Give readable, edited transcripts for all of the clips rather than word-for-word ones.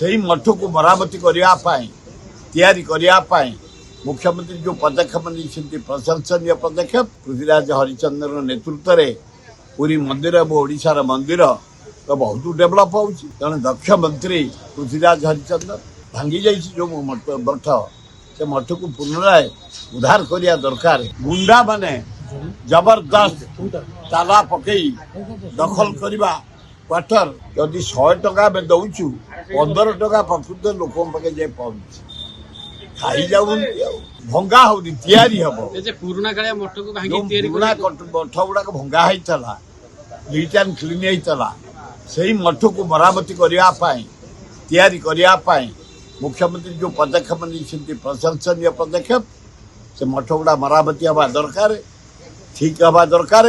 से मठ को मरामती करने मुख्यमंत्री जो पदक्षेप नहीं प्रशंसनीय पदक्षेप पृथ्वीराज हरिचंद्र नेतृत्व में पूरी मंदिर और ओडिशार मंदिर तो बहुत डेभलप हो दक्ष मंत्री पृथ्वीराज हरिचंद्र भांगी जाइए जो मठ से मठ को पुनराय उद्धार करने दरकार। गुंडा माने जबरदस्त ताला पकई दखल करवा क्वार्टर जदि 100 टका में दौचु 15 टका प्रकृत लोक पाखे जाए पहुंच खाई जाऊँ भंगा होनी तैयारी हम पुराना कालिया मठ को पुराना मठ गुड़ाक भंगा होता नीट एंड क्लीन होता से मठ को मरामती करने मुख्यमंत्री जो पदक्षेप नहीं प्रशंसनीय पदक्षेप से मठ गुड़ा मरामती हवा दरकार ठीक हवा दरकार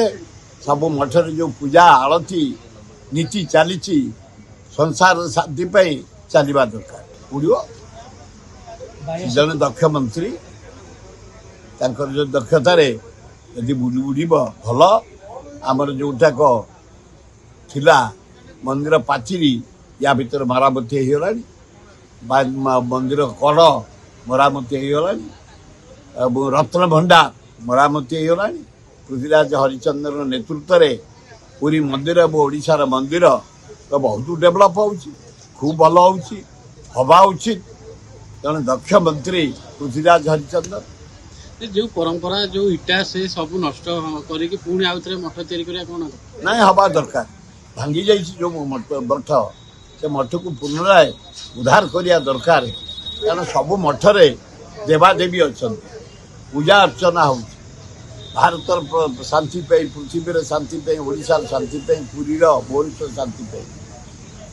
सब मठ जो पूजा आरती नीति चली संसार शांति चलवा दरकार उड़ो जन दक्ष मंत्री जो दक्षतार यदि उड़ भल आमर जोटाक थिला मंदिर पाचिरी या भीतर मरामती हो मंदिर कड़ मरामती हो रत्न भंडार मरामती हो पृथ्वीराज हरिचंद्र नेतृत्व में पूरी मंदिर और ओडिशार मंदिर तो बहुत डेभलप हो खूब भल हवा उचित जन दक्ष मंत्री पृथ्वीराज हरिचंद्र जो परंपरा जो इटा से सब नष्ट करके पुणी आउ थे मठ तैयारी कौन ना हवा दरकार भांगी जाइए जो मठ से मठ को पुनराय उद्धार करने दरकार कारण सब मठरे देवादेवी अच्छा पूजा अर्चना हो भारत शांति पृथ्वी शांति ओडिशार शांति पुरी भुवनेश्वर शांति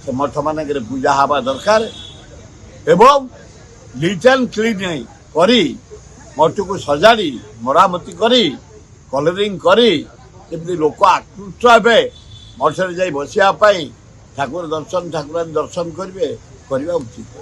से मठ मान पूजा हवा दरकार एवं नीट एंड क्लीन करी मठ को सजाड़ी मरामती करी कलरिंग करी जमी लोक आकृष्ट हे मठे जा बसापी ठाकुर दर्शन ठाकुरानी दर्शन करेंगे करवा उचित।